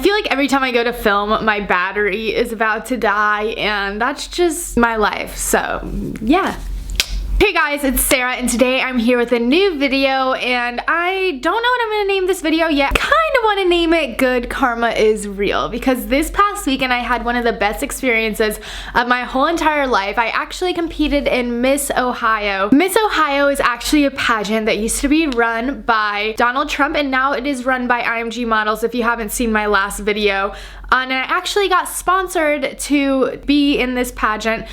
feel like every time I go to film, my battery is about to die, and that's just my life, so yeah. Hey guys, it's Sarah, and today I'm here with a new video, and I don't know what I'm gonna name this video yet. Kinda wanna name it Good Karma is Real, because this past weekend I had one of the best experiences of my whole entire life. I actually competed in Miss Ohio. Miss Ohio is actually a pageant that used to be run by Donald Trump, and now it is run by IMG Models, if you haven't seen my last video. And I actually got sponsored to be in this pageant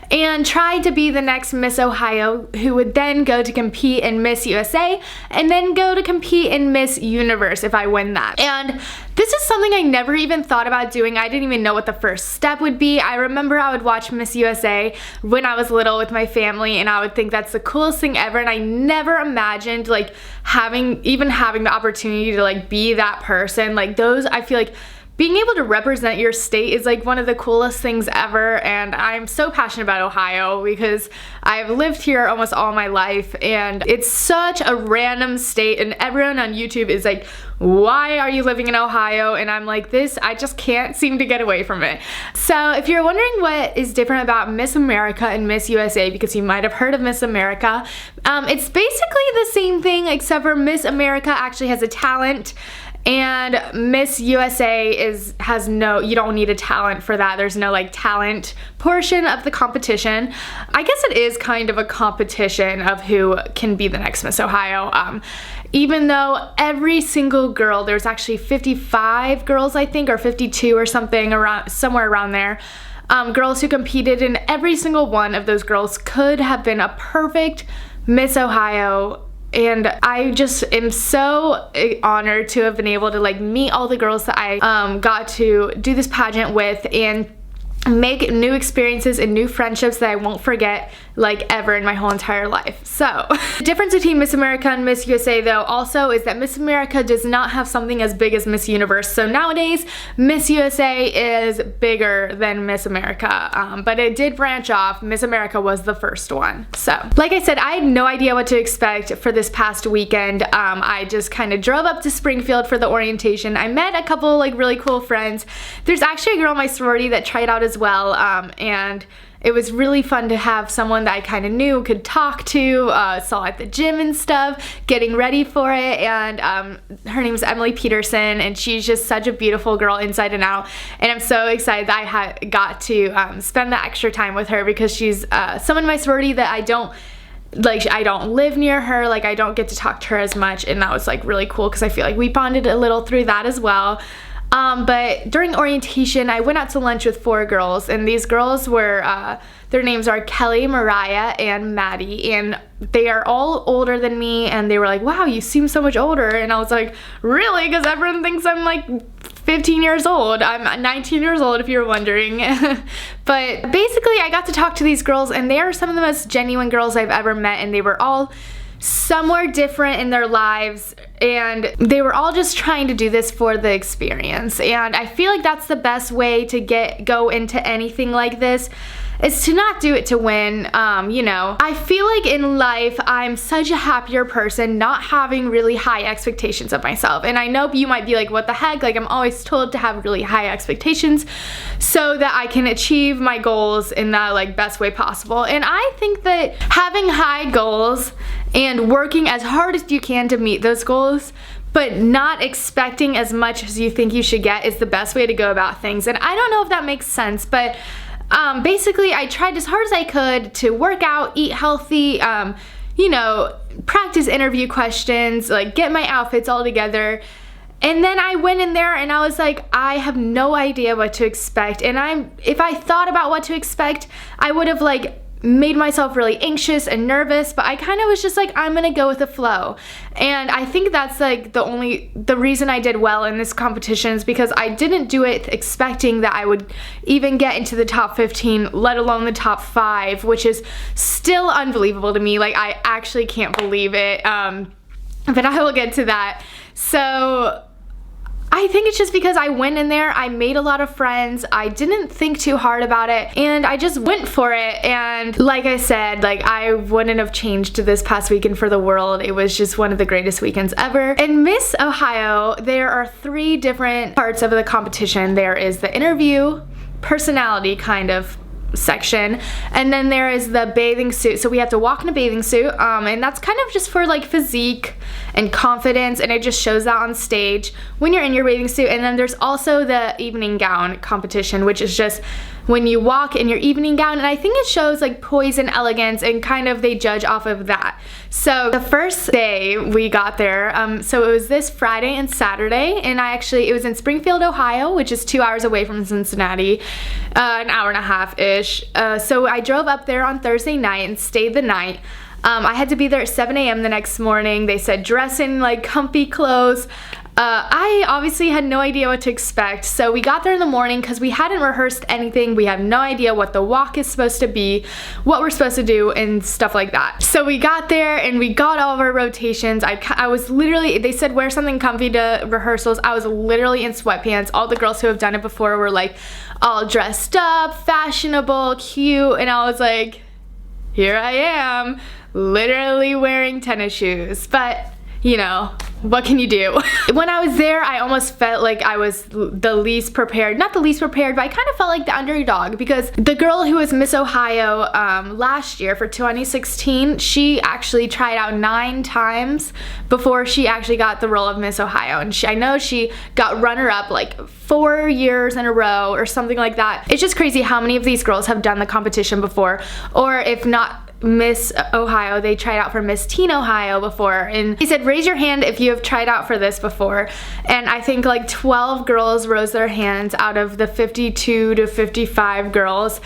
and tried to be the next Miss Ohio, who would then go to compete in Miss USA and then go to compete in Miss Universe if I win that. And this is something I never even thought about doing. I didn't even know what the first step would be. I remember I would watch Miss USA when I was little with my family, and I would think that's the coolest thing ever, and I never imagined like having the opportunity to like be that person. Like those, I feel like being able to represent your state is like one of the coolest things ever, and I'm so passionate about Ohio because I've lived here almost all my life, and it's such a random state, and everyone on YouTube is like, why are you living in Ohio? And I'm like, I just can't seem to get away from it. So if you're wondering what is different about Miss America and Miss USA, because you might have heard of Miss America, it's basically the same thing, except for Miss America actually has a talent, and Miss USA has no, you don't need a talent for that. There's no like talent portion of the competition. I guess it is kind of a competition of who can be the next Miss Ohio. Even though every single girl, there's actually 55 girls I think, or 52 or something, around somewhere around there, girls who competed, and every single one of those girls could have been a perfect Miss Ohio. And I just am so honored to have been able to like meet all the girls that I got to do this pageant with and make new experiences and new friendships that I won't forget like ever in my whole entire life. So the difference between Miss America and Miss USA though also is that Miss America does not have something as big as Miss Universe. So nowadays Miss USA is bigger than Miss America, but it did branch off. Miss America was the first one. So like I said, I had no idea what to expect for this past weekend. I just kind of drove up to Springfield for the orientation. I met a couple like really cool friends. There's actually a girl in my sorority that tried out as well, and it was really fun to have someone that I kind of knew, could talk to, saw at the gym and stuff, getting ready for it, and her name is Emily Peterson, and she's just such a beautiful girl inside and out, and I'm so excited that I got to spend that extra time with her, because she's someone in my sorority that I don't live near her, like I don't get to talk to her as much, and that was like really cool because I feel like we bonded a little through that as well. But during orientation, I went out to lunch with 4 girls, and these girls were, their names are Kelly, Mariah, and Maddie, and they are all older than me, and they were like, wow, you seem so much older, and I was like, really? Because everyone thinks I'm like 15 years old. I'm 19 years old if you're wondering. But basically, I got to talk to these girls, and they are some of the most genuine girls I've ever met, and they were all somewhere different in their lives, and they were all just trying to do this for the experience. And I feel like that's the best way to go into anything like this, is to not do it to win. You know, I feel like in life I'm such a happier person not having really high expectations of myself. And I know you might be like, what the heck, like I'm always told to have really high expectations so that I can achieve my goals in the like best way possible. And I think that having high goals and working as hard as you can to meet those goals, but not expecting as much as you think you should get, is the best way to go about things. And I don't know if that makes sense, but basically I tried as hard as I could to work out, eat healthy, you know, practice interview questions, like get my outfits all together. And then I went in there and I was like, I have no idea what to expect. And if I thought about what to expect, I would have like made myself really anxious and nervous, but I kind of was just like, I'm gonna go with the flow. And I think that's like the reason I did well in this competition is because I didn't do it expecting that I would even get into the top 15, let alone the top 5, which is still unbelievable to me. Like I actually can't believe it, but I will get to that. So I think it's just because I went in there, I made a lot of friends, I didn't think too hard about it, and I just went for it. And like I said, like, I wouldn't have changed this past weekend for the world. It was just one of the greatest weekends ever. In Miss Ohio, there are 3 different parts of the competition. There is the interview, personality kind of section, and then there is the bathing suit. So we have to walk in a bathing suit, and that's kind of just for like physique and confidence, and it just shows that on stage when you're in your bathing suit. And then there's also the evening gown competition, which is just when you walk in your evening gown, and I think it shows like poise and elegance, and kind of they judge off of that. So the first day we got there, so it was this Friday and Saturday, and it was in Springfield, Ohio, which is 2 hours away from Cincinnati, an hour and a half-ish. So I drove up there on Thursday night and stayed the night. I had to be there at 7 a.m. the next morning. They said dress in like comfy clothes. I obviously had no idea what to expect, so we got there in the morning because we hadn't rehearsed anything. We have no idea what the walk is supposed to be, what we're supposed to do, and stuff like that. So we got there and we got all of our rotations. I was literally, they said wear something comfy to rehearsals. I was literally in sweatpants. All the girls who have done it before were like all dressed up, fashionable, cute, and I was like, here I am, literally wearing tennis shoes. But you know, what can you do? When I was there, I almost felt like I was the least prepared. Not the least prepared, but I kind of felt like the underdog, because the girl who was Miss Ohio last year for 2016, she actually tried out 9 times before she actually got the role of Miss Ohio. And I know she got runner-up like 4 years in a row or something like that. It's just crazy how many of these girls have done the competition before, or if not Miss Ohio, they tried out for Miss Teen Ohio before. And he said raise your hand if you have tried out for this before, and I think like 12 girls rose their hands out of the 52 to 55 girls.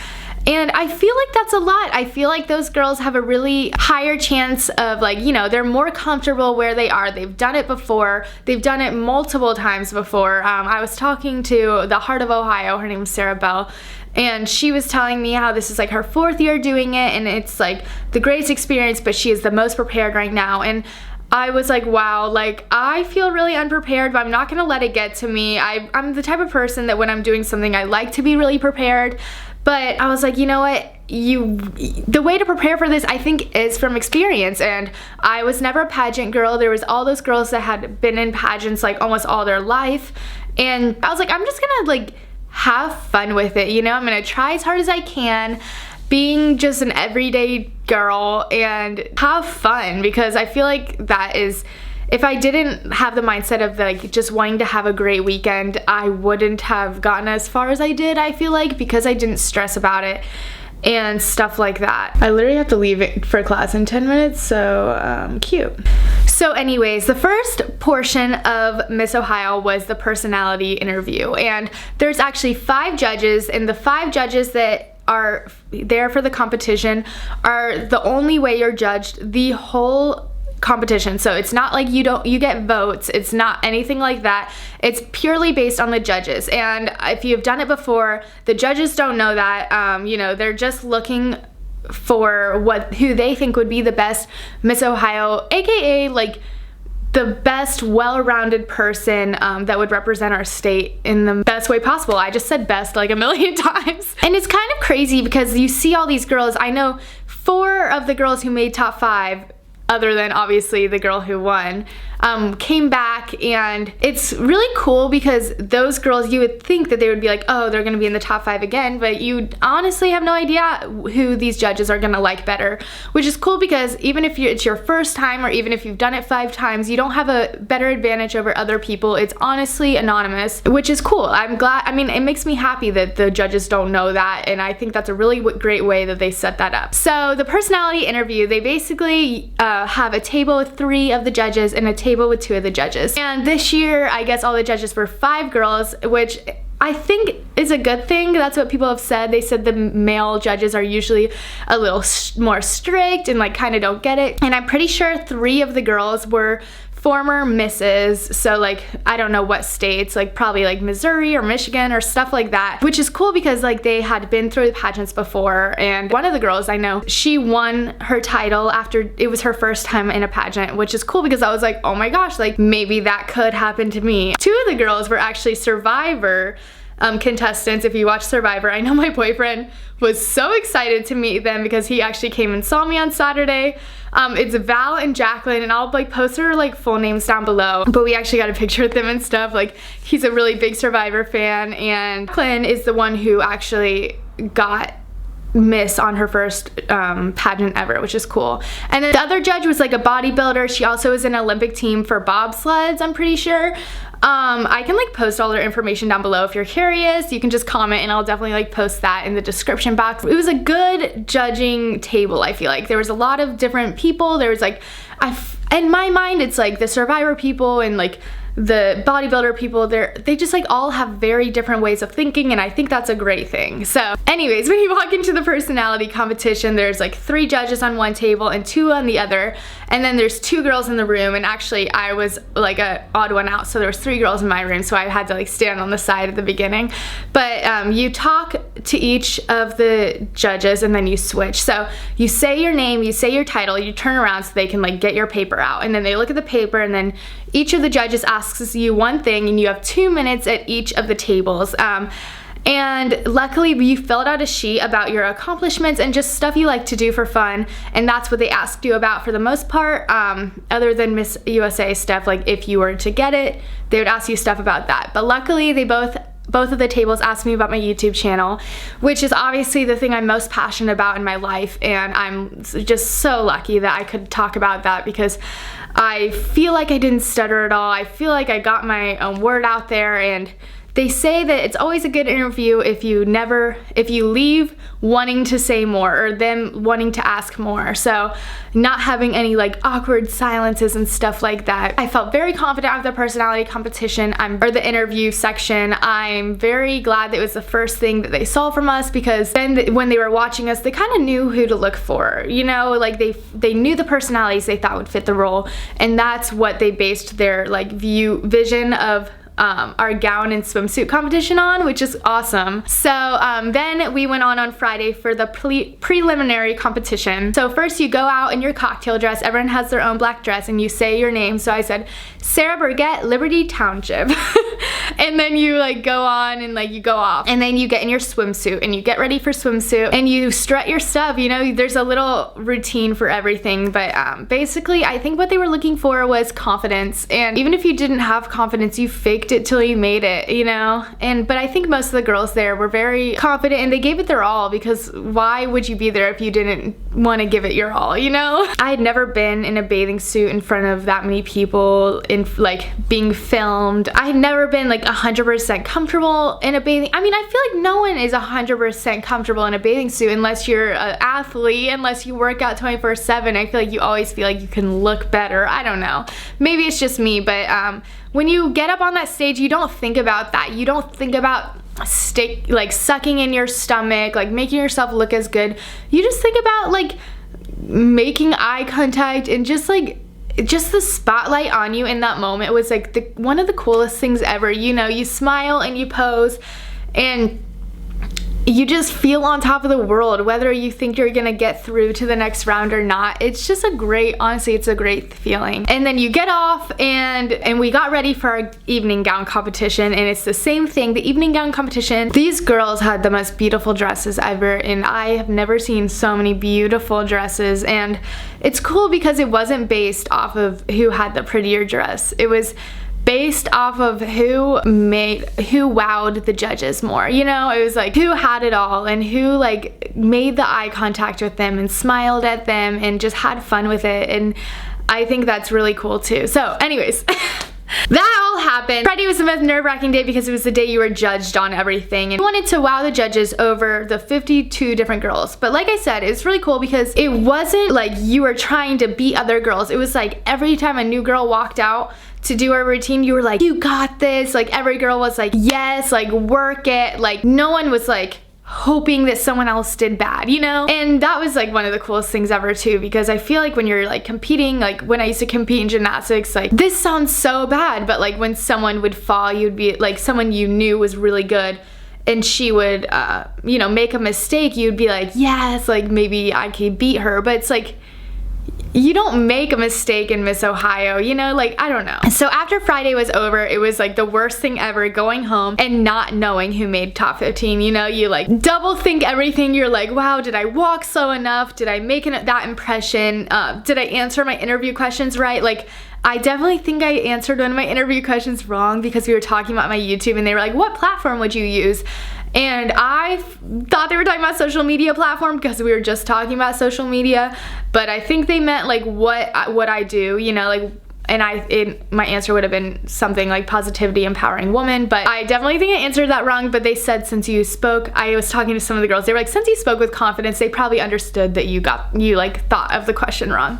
And I feel like that's a lot. I feel like those girls have a really higher chance of, like, you know, they're more comfortable where they are. They've done it before. They've done it multiple times before. I was talking to the Heart of Ohio, her name is Sarah Bell, and she was telling me how this is like her 4th year doing it, and it's like the greatest experience, but she is the most prepared right now. And I was like, wow, like I feel really unprepared, but I'm not gonna let it get to me. I'm the type of person that when I'm doing something, I like to be really prepared. But I was like, you know what, the way to prepare for this, I think, is from experience. And I was never a pageant girl. There was all those girls that had been in pageants like almost all their life, and I was like, I'm just gonna like have fun with it, you know? I'm gonna try as hard as I can, being just an everyday girl, and have fun, because I feel like that is, if I didn't have the mindset of like just wanting to have a great weekend, I wouldn't have gotten as far as I did, I feel like, because I didn't stress about it and stuff like that. I literally have to leave for class in 10 minutes, so cute. So anyways, the first portion of Miss Ohio was the personality interview, and there's actually 5 judges, and the 5 judges that are there for the competition are the only way you're judged the whole competition. So it's not like you get votes, it's not anything like that. It's purely based on the judges, and if you've done it before, the judges don't know that. You know, they're just looking for who they think would be the best Miss Ohio, aka like the best well-rounded person that would represent our state in the best way possible. I just said best like a million times. And it's kind of crazy because you see all these girls. I know 4 of the girls who made top 5, other than obviously the girl who won, came back, and it's really cool because those girls, you would think that they would be like, oh, they're gonna be in the top 5 again, but you honestly have no idea who these judges are gonna like better, which is cool because even if it's your first time, or even if you've done it 5 times, you don't have a better advantage over other people. It's honestly anonymous, which is cool. I'm glad. I mean, it makes me happy that the judges don't know that, and I think that's a really great way that they set that up. So the personality interview, they basically have a table with 3 of the judges and a table with 2 of the judges. And this year, I guess all the judges were 5 girls, which I think is a good thing. That's what people have said. They said the male judges are usually a little more strict and like kind of don't get it. And I'm pretty sure 3 of the girls were former misses, so like I don't know what states, like probably like Missouri or Michigan or stuff like that, which is cool because like they had been through the pageants before, and one of the girls I know, she won her title after it was her first time in a pageant, which is cool because I was like, oh my gosh, like maybe that could happen to me. Two of the girls were actually Survivor contestants. If you watch Survivor, I know my boyfriend was so excited to meet them because he actually came and saw me on Saturday. It's Val and Jacqueline, and I'll like post their like full names down below, but we actually got a picture with them and stuff. Like, he's a really big Survivor fan, and Jacqueline is the one who actually got Miss on her first pageant ever, which is cool. And then the other judge was like a bodybuilder. She also is an Olympic team for bobsleds, I'm pretty sure. I can like post all their information down below if you're curious. You can just comment and I'll definitely like post that in the description box. It was a good judging table. I feel like there was a lot of different people. There was like, in my mind it's like the Survivor people and like the bodybuilder people, they just like all have very different ways of thinking, and I think that's a great thing. So anyways, when you walk into the personality competition, there's like 3 judges on one table and 2 on the other, and then there's 2 girls in the room, and actually I was like a odd one out, so there was 3 girls in my room, so I had to like stand on the side at the beginning. But you talk to each of the judges and then you switch. So you say your name, you say your title, you turn around so they can like get your paper out, and then they look at the paper, and then each of the judges asks you one thing, and you have 2 minutes at each of the tables. And luckily you filled out a sheet about your accomplishments and just stuff you like to do for fun, and that's what they asked you about for the most part, other than Miss USA stuff. Like if you were to get it, they would ask you stuff about that. But luckily they both of the tables asked me about my YouTube channel, which is obviously the thing I'm most passionate about in my life, and I'm just so lucky that I could talk about that because I feel like I didn't stutter at all. I feel like I got my own word out there, and they say that it's always a good interview if you leave wanting to say more or them wanting to ask more. So not having any like awkward silences and stuff like that. I felt very confident with the personality competition, or the interview section. I'm very glad that it was the first thing that they saw from us, because then when they were watching us, they kind of knew who to look for, you know, like they knew the personalities they thought would fit the role, and that's what they based their like vision of our gown and swimsuit competition on, which is awesome. So then we went on Friday for the preliminary competition. So first you go out in your cocktail dress, everyone has their own black dress, and you say your name. So I said Sarah Burgett, Liberty Township. And then you like go on and like you go off, and then you get in your swimsuit and you get ready for swimsuit and you strut your stuff, you know. There's a little routine for everything, but basically I think what they were looking for was confidence, and even if you didn't have confidence, you faked it till you made it, you know. But I think most of the girls there were very confident and they gave it their all, because why would you be there if you didn't want to give it your all, you know? I had never been in a bathing suit in front of that many people, in like being filmed. I had never been like 100% comfortable in a bathing. I mean, I feel like no one is 100% comfortable in a bathing suit unless you're an athlete, unless you work out 24/7. I feel like you always feel like you can look better. I don't know. Maybe it's just me, but when you get up on that stage, you don't think about that. You don't think about like sucking in your stomach, like making yourself look as good. You just think about like making eye contact, and just the spotlight on you in that moment was like one of the coolest things ever. You know, you smile and you pose and you just feel on top of the world, whether you think you're gonna get through to the next round or not. It's just honestly, it's a great feeling. And then you get off, and we got ready for our evening gown competition, and it's the same thing, the evening gown competition. These girls had the most beautiful dresses ever, and I have never seen so many beautiful dresses. And it's cool because it wasn't based off of who had the prettier dress. It was based off of who wowed the judges more, you know. It was like who had it all, and who like made the eye contact with them and smiled at them and just had fun with it. And I think that's really cool too. So anyways, that all happened. Friday was the most nerve-wracking day because it was the day you were judged on everything, and I wanted to wow the judges over the 52 different girls. But like I said, it's really cool because it wasn't like you were trying to beat other girls. It was like every time a new girl walked out to do our routine, you were like, you got this. Like every girl was like, yes, like work it. Like no one was like, hoping that someone else did bad, you know? And that was like one of the coolest things ever too, because I feel like when you're like competing, like when I used to compete in gymnastics, like this sounds so bad, but like when someone would fall, you'd be like, someone you knew was really good and she would, you know, make a mistake, you'd be like, yes, like maybe I could beat her. But it's like, you don't make a mistake in Miss Ohio, you know, like, I don't know. So after Friday was over, it was like the worst thing ever, going home and not knowing who made top 15, you know, you like double think everything. You're like, wow, did I walk slow enough? Did I make that impression? Did I answer my interview questions right? Like, I definitely think I answered one of my interview questions wrong because we were talking about my YouTube and they were like, what platform would you use? And I thought they were talking about social media platform because we were just talking about social media, but I think they meant like what I do, you know, like, and my answer would have been something like positivity, empowering woman, but I definitely think I answered that wrong. But they said, since you spoke, I was talking to some of the girls, they were like, since you spoke with confidence, they probably understood that you like thought of the question wrong.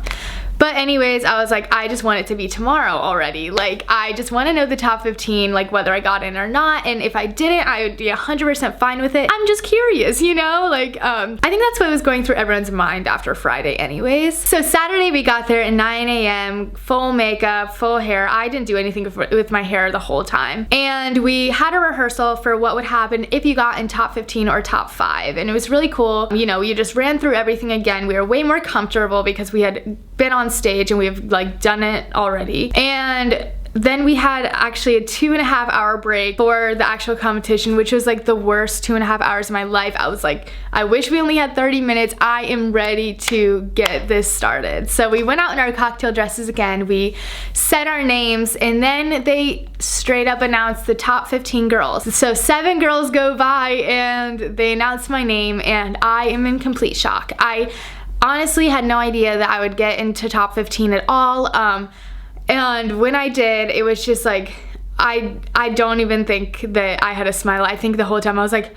But anyways, I was like, I just want it to be tomorrow already. Like, I just want to know the top 15, like whether I got in or not. And if I didn't, I would be 100% fine with it. I'm just curious, you know? Like, I think that's what was going through everyone's mind after Friday anyways. So Saturday we got there at 9 a.m., full makeup, full hair. I didn't do anything with my hair the whole time. And we had a rehearsal for what would happen if you got in top 15 or top 5. And it was really cool. You know, you just ran through everything again. We were way more comfortable because we had been on stage and we've like done it already. And then we had actually a 2.5 hour break for the actual competition, which was like the worst 2.5 hours of my life. I was like, I wish we only had 30 minutes. I am ready to get this started. So we went out in our cocktail dresses again. We said our names and then they straight up announced the top 15 girls. So 7 girls go by and they announced my name and I am in complete shock. I honestly had no idea that I would get into top 15 at all. And when I did, it was just like, I don't even think that I had a smile. I think the whole time I was like,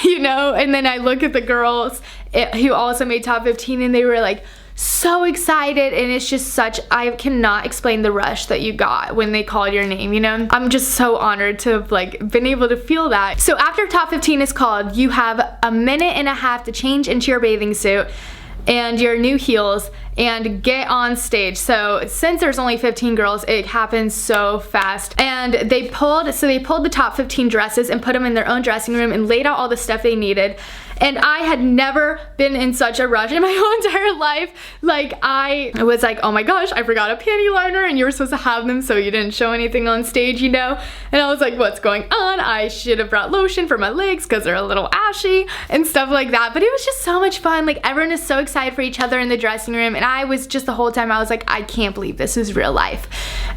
you know, and then I look at the girls who also made top 15 and they were like so excited, and it's just such, I cannot explain the rush that you got when they called your name, you know? I'm just so honored to have like been able to feel that. So after top 15 is called, you have 1.5 minutes to change into your bathing suit and your new heels and get on stage. So since there's only 15 girls, it happens so fast. And they pulled the top 15 dresses and put them in their own dressing room and laid out all the stuff they needed. And I had never been in such a rush in my whole entire life. Like, I was like, oh my gosh, I forgot a panty liner and you were supposed to have them so you didn't show anything on stage, you know? And I was like, what's going on? I should have brought lotion for my legs because they're a little ashy and stuff like that. But it was just so much fun. Like, everyone is so excited for each other in the dressing room. And I was just, the whole time I was like, I can't believe this is real life.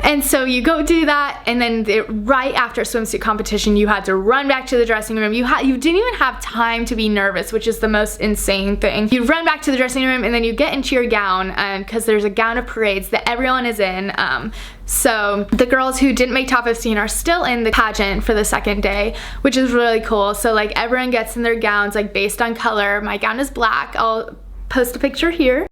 And so you go do that, and then right after swimsuit competition, you had to run back to the dressing room. You didn't even have time to be nervous, which is the most insane thing. You run back to the dressing room and then you get into your gown, because there's a gown of parades that everyone is in. So the girls who didn't make top 15 are still in the pageant for the second day, which is really cool. So like everyone gets in their gowns like based on color. My gown is black. I'll post a picture here.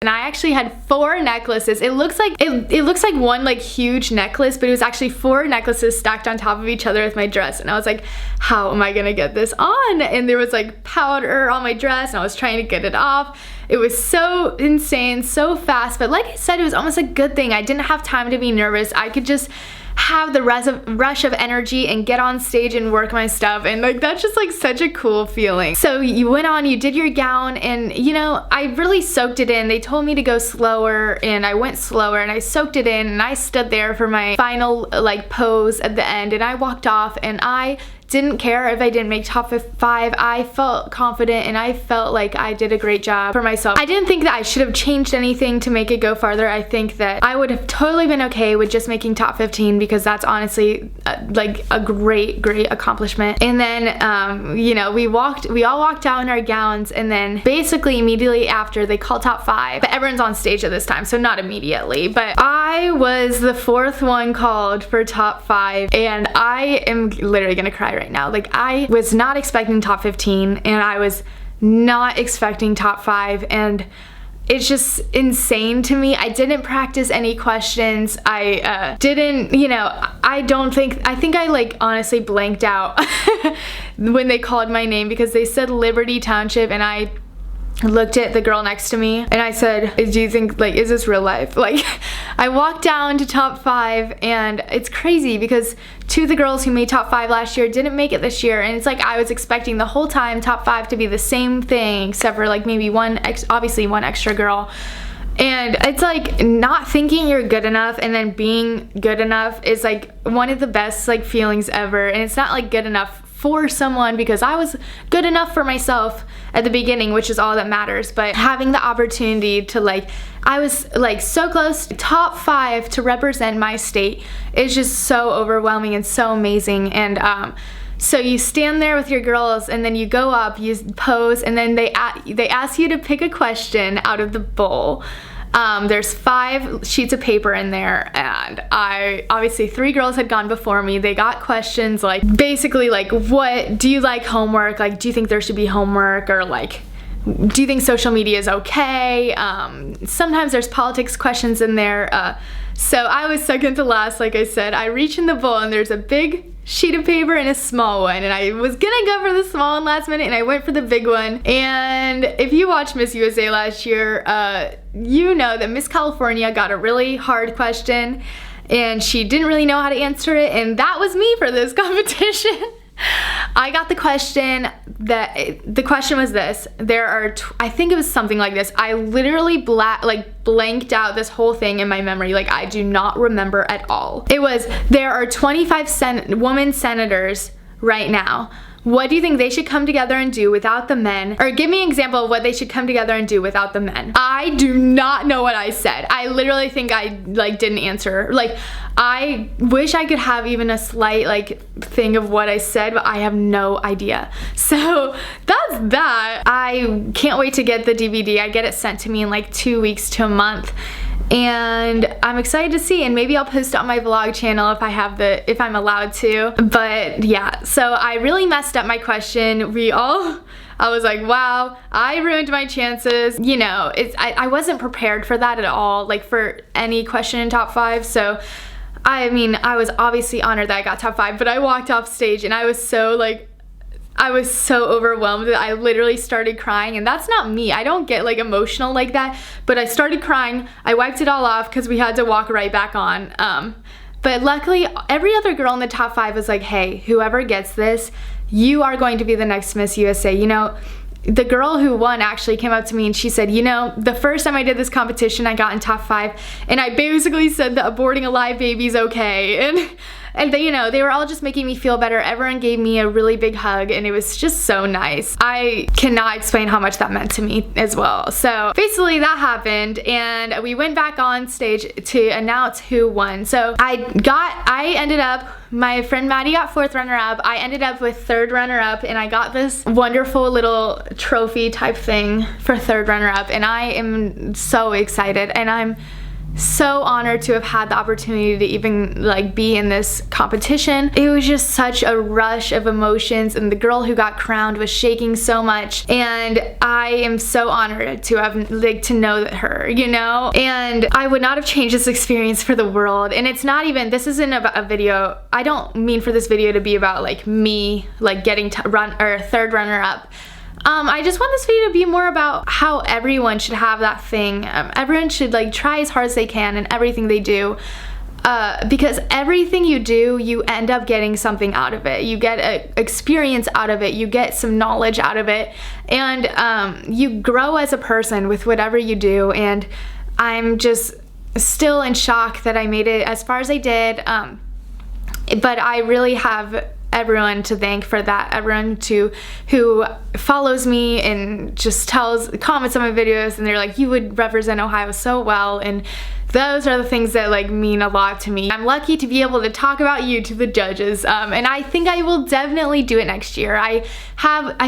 And I actually had 4 necklaces. It looks like one like huge necklace, but it was actually 4 necklaces stacked on top of each other with my dress. And I was like, how am I gonna get this on? And there was like powder on my dress and I was trying to get it off. It was so insane, so fast. But like I said, it was almost a good thing. I didn't have time to be nervous. I could just have the rush of energy and get on stage and work my stuff, and like that's just like such a cool feeling. So you went on, you did your gown, and you know, I really soaked it in. They told me to go slower and I went slower and I soaked it in, and I stood there for my final like pose at the end, and I walked off and I didn't care if I didn't make top 5. I felt confident and I felt like I did a great job for myself. I didn't think that I should have changed anything to make it go farther. I think that I would have totally been okay with just making top 15, because that's honestly like a great accomplishment. And then you know, we all walked out in our gowns, and then basically immediately after they called top 5, but everyone's on stage at this time, so not immediately, but I was the 4th one called for top 5, and I am literally gonna cry right now. Like, I was not expecting top 15 and I was not expecting top 5, and it's just insane to me. I didn't practice any questions. I didn't, you know, I think I like honestly blanked out when they called my name because they said Liberty Township, and I looked at the girl next to me and I said, do you think, like, is this real life? Like, I walked down to top 5, and it's crazy because 2 of the girls who made top 5 last year didn't make it this year, and it's like I was expecting the whole time top 5 to be the same thing except for like maybe obviously one extra girl. And it's like not thinking you're good enough and then being good enough is like one of the best like feelings ever. And it's not like good enough for someone, because I was good enough for myself at the beginning, which is all that matters. But having the opportunity to like, I was like so close to top 5 to represent my state is just so overwhelming and so amazing. And so you stand there with your girls, and then you go up, you pose, and then they ask you to pick a question out of the bowl. There's 5 sheets of paper in there, and obviously 3 girls had gone before me. They got questions like basically like, what do you like homework? Like, do you think there should be homework? Or like, do you think social media is okay? Sometimes there's politics questions in there. So I was second to last, like I said. I reach in the bowl, and there's a big sheet of paper and a small one, and I was gonna go for the small one last minute, and I went for the big one. And if you watched Miss USA last year, you know that Miss California got a really hard question, and she didn't really know how to answer it, and that was me for this competition. I got the question the question was this. There are, I think it was something like this. I literally blanked out this whole thing in my memory. Like, I do not remember at all. It was, there are 25 women senators right now. What do you think they should come together and do without the men? Or give me an example of what they should come together and do without the men. I do not know what I said. I literally think I like didn't answer. Like, I wish I could have even a slight like thing of what I said, but I have no idea. So that's that. I can't wait to get the DVD. I get it sent to me in like 2 weeks to a month. And I'm excited to see, and maybe I'll post it on my vlog channel if I'm allowed to. But yeah, so I really messed up my question. I was like, wow, I ruined my chances. You know, I wasn't prepared for that at all, like for any question in top 5. So I mean, I was obviously honored that I got top 5, but I walked off stage and I was so overwhelmed that I literally started crying. And that's not me. I don't get like emotional like that, but I started crying. I wiped it all off because we had to walk right back on. But luckily, every other girl in the top 5 was like, hey, whoever gets this, you are going to be the next Miss USA. You know, the girl who won actually came up to me and she said, you know, the first time I did this competition, I got in top 5, and I basically said that aborting a live baby's okay. And they, you know, they were all just making me feel better. Everyone gave me a really big hug, and it was just so nice. I cannot explain how much that meant to me as well. So basically that happened, and we went back on stage to announce who won. So I ended up, my friend Maddie got 4th runner-up. I ended up with 3rd runner-up, and I got this wonderful little trophy type thing for 3rd runner-up, and I am so excited, and I'm so honored to have had the opportunity to even like be in this competition. It was just such a rush of emotions, and the girl who got crowned was shaking so much, and I am so honored to have like to know that her, you know, and I would not have changed this experience for the world. And it's not even, this isn't about a video. I don't mean for this video to be about like me like getting to run or 3rd runner-up. I just want this video to be more about how everyone should have that thing. Everyone should like try as hard as they can in everything they do, because everything you do, you end up getting something out of it. You get an experience out of it, you get some knowledge out of it, and you grow as a person with whatever you do. And I'm just still in shock that I made it as far as I did, but I really have everyone to thank for that. Everyone who follows me and just comments on my videos, and they're like, you would represent Ohio so well, and those are the things that like mean a lot to me. I'm lucky to be able to talk about you to the judges, and I think I will definitely do it next year. I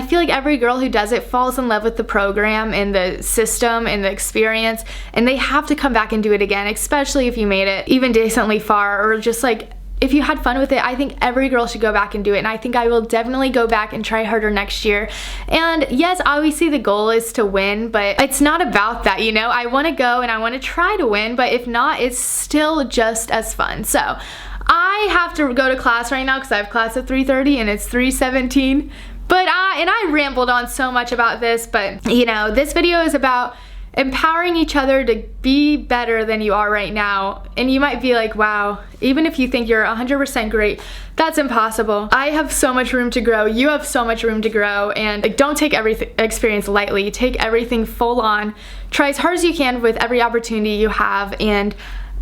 feel like every girl who does it falls in love with the program and the system and the experience, and they have to come back and do it again, especially if you made it even decently far, or just like if you had fun with it, I think every girl should go back and do it, and I think I will definitely go back and try harder next year. And yes, obviously the goal is to win, but it's not about that, you know? I want to go and I want to try to win, but if not, it's still just as fun. So I have to go to class right now because I have class at 3:30 and it's 3:17. But I rambled on so much about this, but you know, this video is about empowering each other to be better than you are right now. And you might be like, wow, even if you think you're 100% great, that's impossible. I have so much room to grow. You have so much room to grow. And like, don't take every experience lightly. Take everything full on. Try as hard as you can with every opportunity you have, and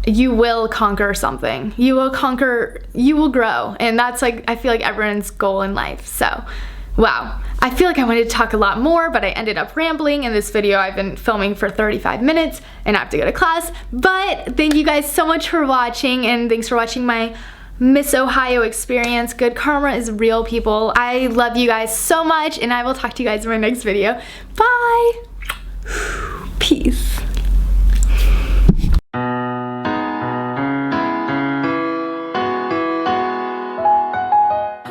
you will conquer something. You will conquer, you will grow. And that's like, I feel like everyone's goal in life. So wow, I feel like I wanted to talk a lot more, but I ended up rambling. In this video, I've been filming for 35 minutes and I have to go to class. But thank you guys so much for watching, and thanks for watching my Miss Ohio experience. Good karma is real, people. I love you guys so much, and I will talk to you guys in my next video. Bye!